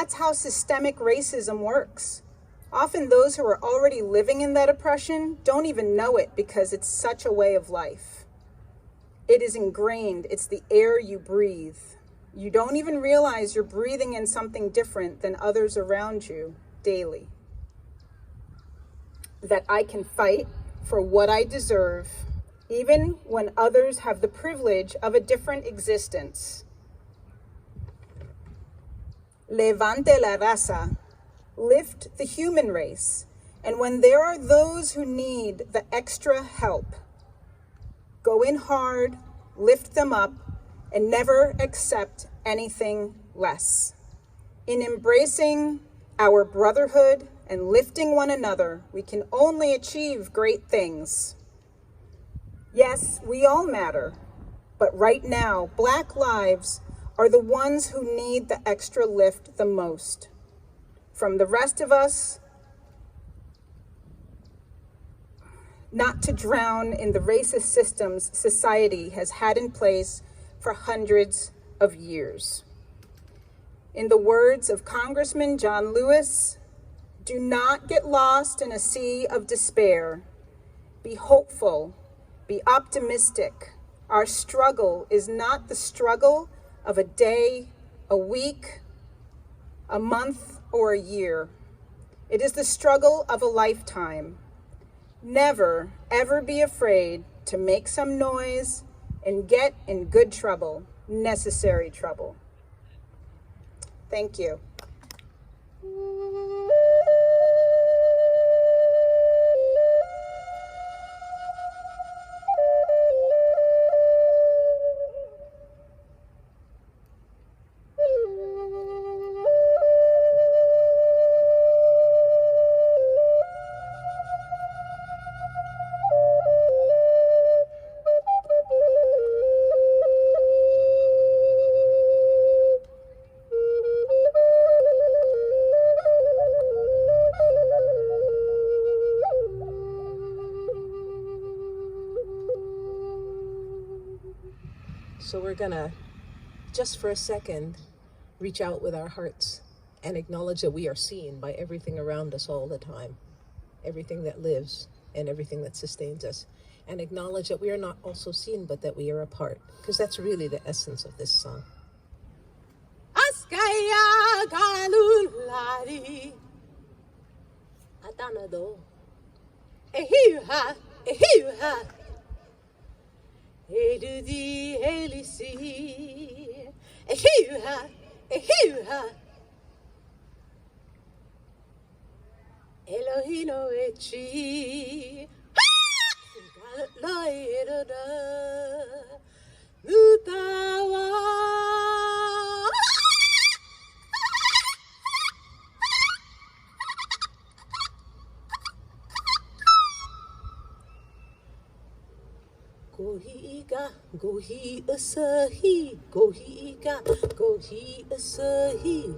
That's how systemic racism works. Often those who are already living in that oppression don't even know it because it's such a way of life. It is ingrained. It's the air you breathe. You don't even realize you're breathing in something different than others around you daily. That I can fight for what I deserve, even when others have the privilege of a different existence. Levante la raza, lift the human race, and when there are those who need the extra help, go in hard, lift them up, and never accept anything less. In embracing our brotherhood and lifting one another, we can only achieve great things. Yes, we all matter, but right now, Black lives are the ones who need the extra lift the most. From the rest of us, not to drown in the racist systems society has had in place for hundreds of years. In the words of Congressman John Lewis, do not get lost in a sea of despair. Be hopeful, be optimistic. Our struggle is not the struggle of a day, a week, a month, or a year. It is the struggle of a lifetime. Never, ever be afraid to make some noise and get in good trouble, necessary trouble. Thank you. So we're gonna, just for a second, reach out with our hearts and acknowledge that we are seen by everything around us all the time, everything that lives and everything that sustains us, and acknowledge that we are not also seen, but that we are a part, because that's really the essence of this song. Askaya galulari atanado ehiha ehiha Edudi elisi ehiha ehiha Elohino echi Loiroda Nutawa Gohiga, gohi asahi, gohiga, gohi asahi.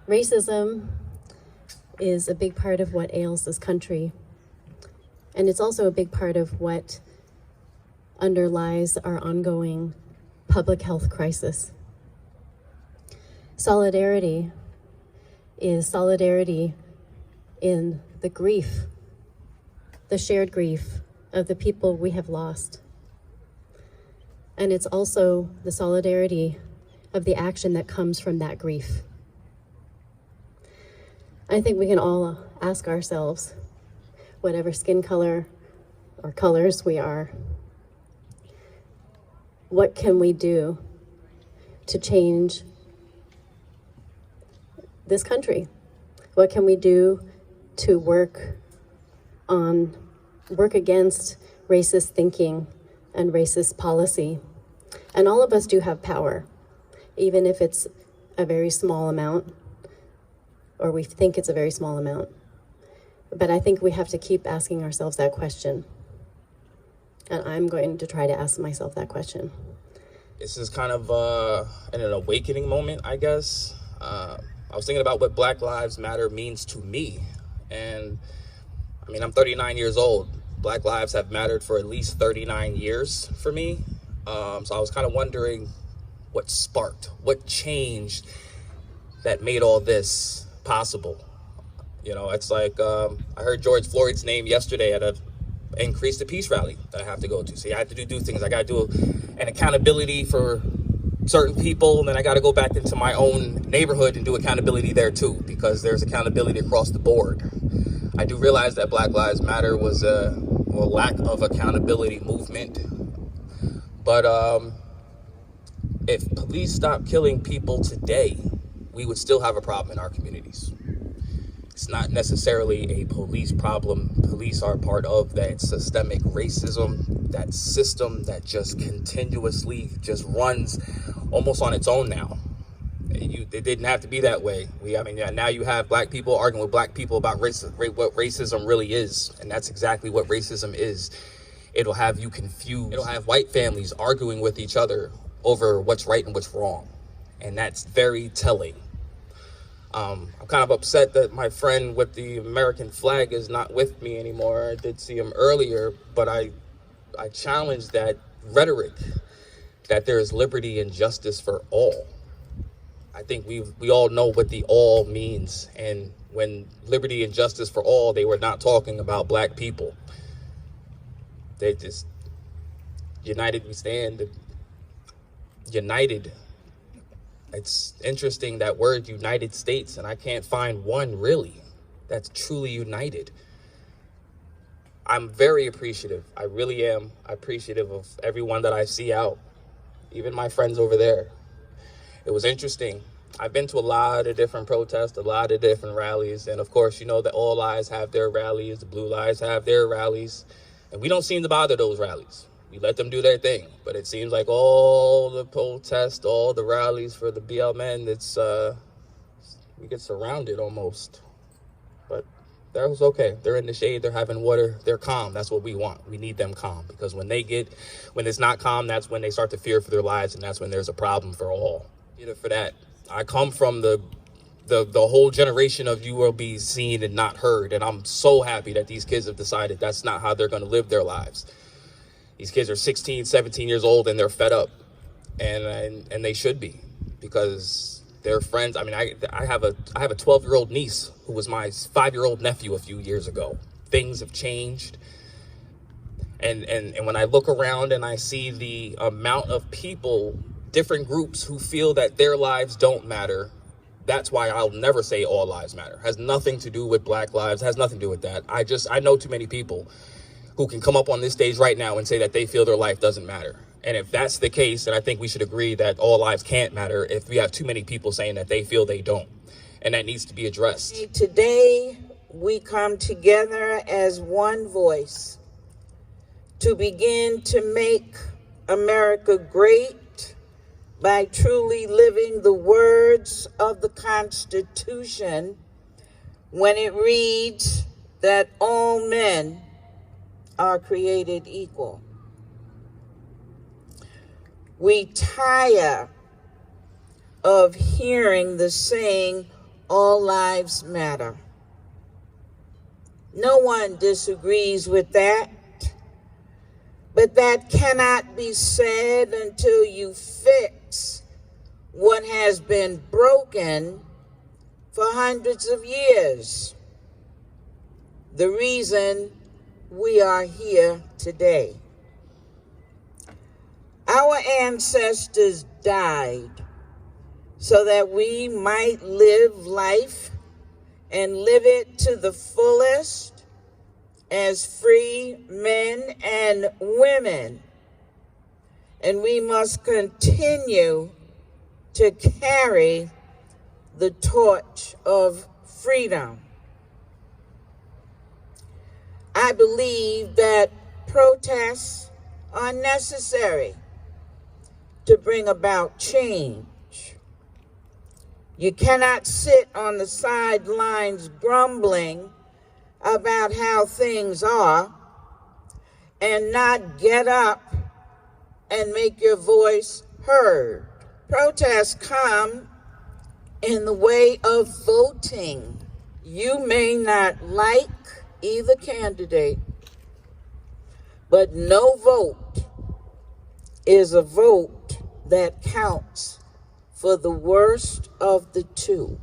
Racism is a big part of what ails this country. And it's also a big part of what underlies our ongoing public health crisis. Solidarity is solidarity in the grief, the shared grief of the people we have lost. And it's also the solidarity of the action that comes from that grief. I think we can all ask ourselves, whatever skin color or colors we are, what can we do to change this country? What can we do to work against racist thinking and racist policy? And all of us do have power, even if it's a very small amount, or we think it's a very small amount. But I think we have to keep asking ourselves that question. And I'm going to try to ask myself that question. This is kind of an awakening moment, I guess. I was thinking about what Black Lives Matter means to me. And I mean, I'm 39 years old. Black lives have mattered for at least 39 years for me. So I was kind of wondering what sparked, what changed that made all this possible. You know, it's like I heard George Floyd's name yesterday at a Increase the Peace rally that I have to go to. See, I have to do things. I got to do an accountability for certain people, and then I got to go back into my own neighborhood and do accountability there too, because there's accountability across the board. I do realize that Black Lives Matter was a lack of accountability movement, but if police stopped killing people today, we would still have a problem in our communities. It's not necessarily a police problem. Police are part of that systemic racism, that system that just continuously just runs almost on its own now. It didn't have to be that way. Now you have black people arguing with black people about what racism really is, and that's exactly what racism is. It'll have you confused. It'll have white families arguing with each other over what's right and what's wrong, and that's very telling. I'm kind of upset that my friend with the American flag is not with me anymore. I did see him earlier, but I challenge that rhetoric that there is liberty and justice for all. I think we all know what the all means. And when liberty and justice for all, they were not talking about black people. They just, united we stand, united. It's interesting, that word United States, and I can't find one really that's truly united. I'm very appreciative. I really am appreciative of everyone that I see out, even my friends over there. It was interesting. I've been to a lot of different protests, a lot of different rallies, and of course, you know that all lives have their rallies, the blue lives have their rallies, and we don't seem to bother those rallies. We let them do their thing, but it seems like all the protests, all the rallies for the BL men, we get surrounded almost. But that was okay. They're in the shade, they're having water, they're calm. That's what we want. We need them calm, because when it's not calm, that's when they start to fear for their lives, and that's when there's a problem for all. Either for that, I come from the whole generation of you will be seen and not heard, and I'm so happy that these kids have decided that's not how they're going to live their lives. These kids are 16, 17 years old, and they're fed up, and they should be, because their friends. I mean, I have a 12-year-old niece who was my 5-year-old nephew a few years ago. Things have changed, and when I look around and I see the amount of people, different groups who feel that their lives don't matter, that's why I'll never say all lives matter. Has nothing to do with black lives. Has nothing to do with that. I know too many people who can come up on this stage right now and say that they feel their life doesn't matter. And if that's the case, then I think we should agree that all lives can't matter if we have too many people saying that they feel they don't. And that needs to be addressed. Today, we come together as one voice to begin to make America great by truly living the words of the Constitution when it reads that all men are created equal. We tire of hearing the saying, all lives matter. No one disagrees with that, but that cannot be said until you fix what has been broken for hundreds of years. The reason we are here today. Our ancestors died so that we might live life and live it to the fullest as free men and women. And we must continue to carry the torch of freedom. I believe that protests are necessary to bring about change. You cannot sit on the sidelines grumbling about how things are and not get up and make your voice heard. Protests come in the way of voting. You may not like either candidate, but no vote is a vote that counts for the worst of the two.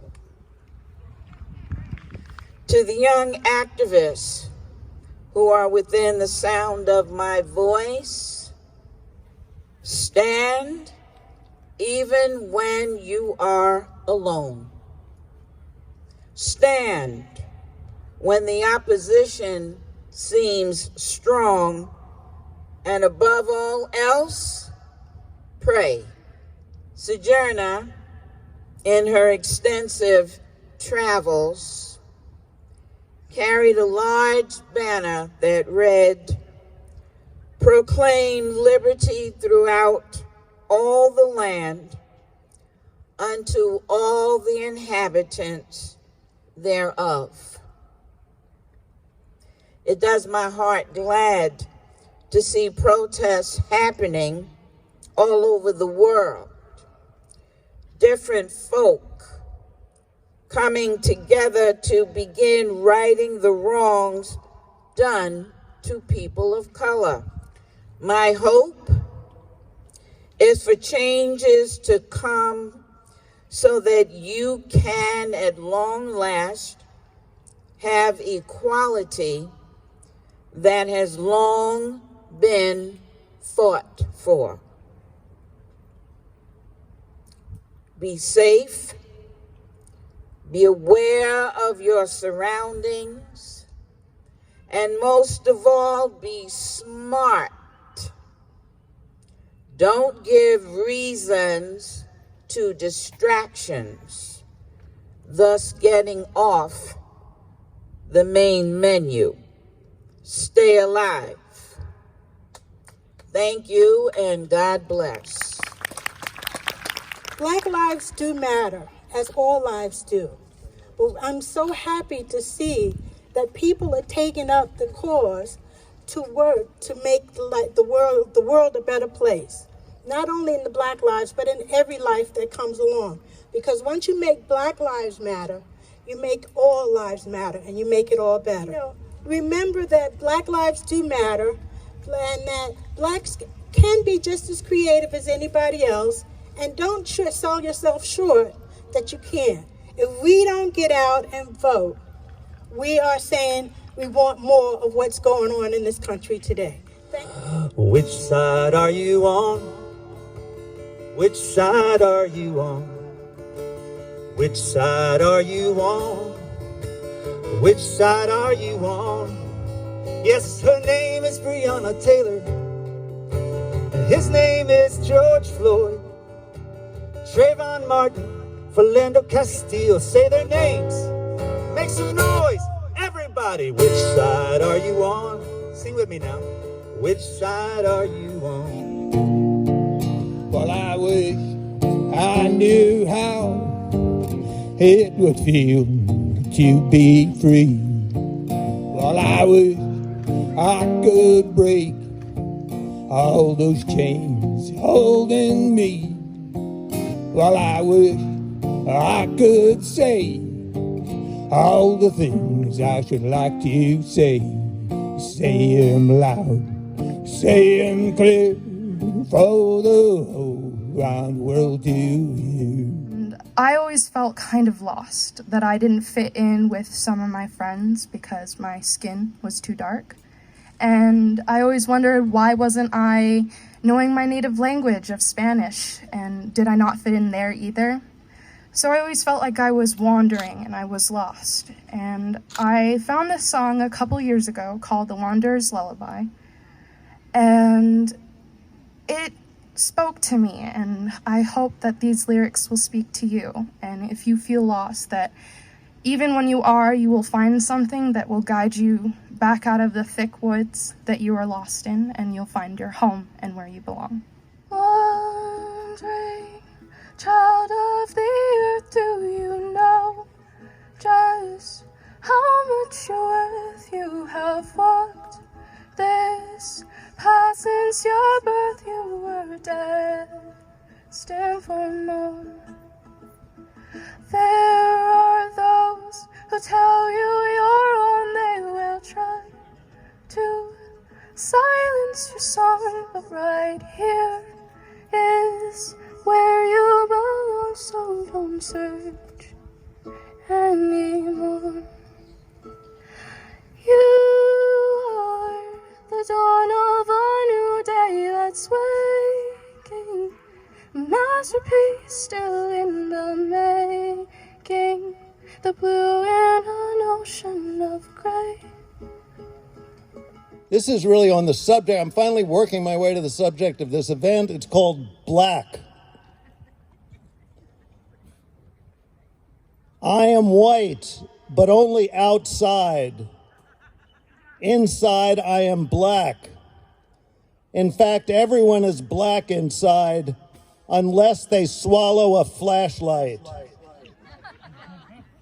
To the young activists who are within the sound of my voice, stand even when you are alone. Stand when the opposition seems strong, and above all else, pray. Sojourner, in her extensive travels, carried a large banner that read, "Proclaim liberty throughout all the land unto all the inhabitants thereof." It does my heart glad to see protests happening all over the world. Different folk coming together to begin righting the wrongs done to people of color. My hope is for changes to come so that you can, at long last, have equality that has long been fought for. Be safe, be aware of your surroundings, and most of all, be smart. Don't give reasons to distractions, thus getting off the main menu. Stay alive. Thank you, and God bless. Black lives do matter, as all lives do. But I'm so happy to see that people are taking up the cause to work to make the world a better place. Not only in the Black lives, but in every life that comes along. Because once you make Black lives matter, you make all lives matter, and you make it all better. Remember that Black lives do matter, and that Blacks can be just as creative as anybody else, and don't sell yourself short that you can't. If we don't get out and vote, we are saying we want more of what's going on in this country today. Thank you. Which side are you on? Which side are you on? Which side are you on? Which side are you on? Yes, her name is Breonna Taylor, and his name is George Floyd. Trayvon Martin, Philando Castillo, say their names. Make some noise, everybody. Which side are you on? Sing with me now. Which side are you on? Well, I wish I knew how it would feel to be free. Well, I wish I could break all those chains holding me. Well, I wish I could say all the things I should like to say. Say them loud, say them clear, for the whole round world to hear. I always felt kind of lost, that I didn't fit in with some of my friends because my skin was too dark. And I always wondered, why wasn't I knowing my native language of Spanish, and did I not fit in there either? So I always felt like I was wandering and I was lost. And I found this song a couple years ago called The Wanderer's Lullaby, and it spoke to me, and I hope that these lyrics will speak to you. And if you feel lost, that even when you are, you will find something that will guide you back out of the thick woods that you are lost in, and you'll find your home and where you belong. Wandering child of the earth, do you know just how much worth you have walked this path since your birth? You were destined for more. There are those who tell you you're wrong, they will try to silence your song, but right here masterpiece still in the making, the blue in an ocean of gray. This is really on the subject. I'm finally working my way to the subject of this event. It's called Black. I am white, but only outside. Inside, I am black. In fact, everyone is black inside unless they swallow a flashlight.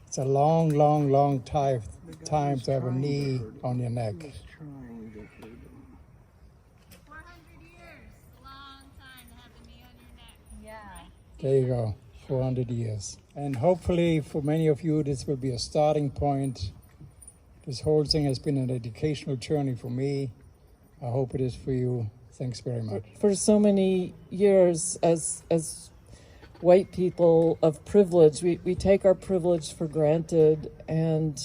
It's a long, long, long time to have a knee on your neck. 400 years, a long time to have the knee on your neck. Yeah. There you go, 400 years. And hopefully for many of you, this will be a starting point. This whole thing has been an educational journey for me. I hope it is for you. Thanks very much. For so many years, as white people of privilege, we take our privilege for granted, and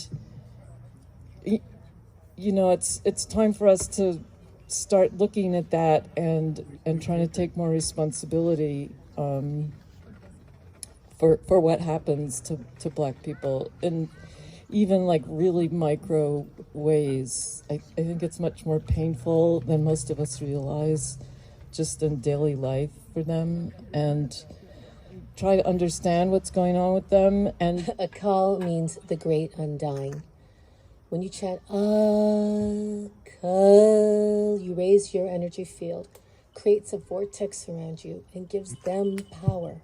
you know, it's time for us to start looking at that and trying to take more responsibility for what happens to Black people, and even like really micro ways. I think it's much more painful than most of us realize, just in daily life for them, and try to understand what's going on with them. And Akal means the great undying. When you chant Akal, you raise your energy field, creates a vortex around you, and gives them power.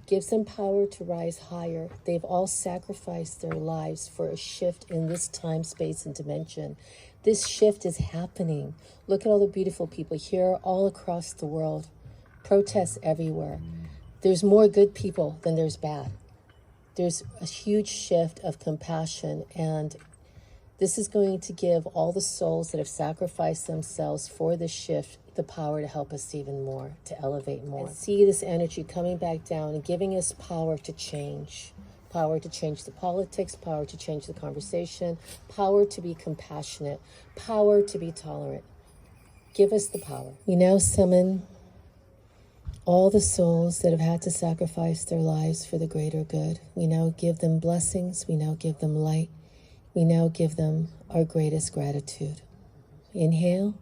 Gives them power to rise higher. They've all sacrificed their lives for a shift in this time, space, and dimension. This shift is happening. Look at all the beautiful people here all across the world. Protests everywhere. There's more good people than there's bad. There's a huge shift of compassion, and this is going to give all the souls that have sacrificed themselves for this shift the power to help us even more, to elevate more. And see this energy coming back down and giving us power to change. Power to change the politics, power to change the conversation, power to be compassionate, power to be tolerant. Give us the power. We now summon all the souls that have had to sacrifice their lives for the greater good. We now give them blessings. We now give them light. We now give them our greatest gratitude. Inhale.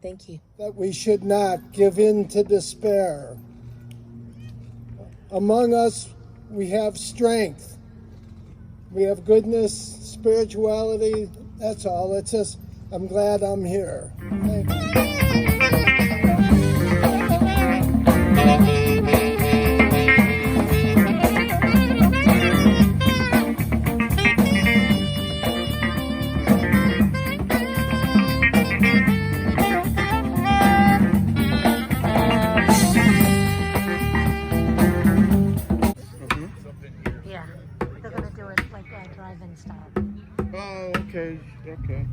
Thank you. That we should not give in to despair. Among us, we have strength. We have goodness, spirituality. That's all. It's just, I'm glad I'm here. Thank you. Oh, okay, okay.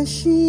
She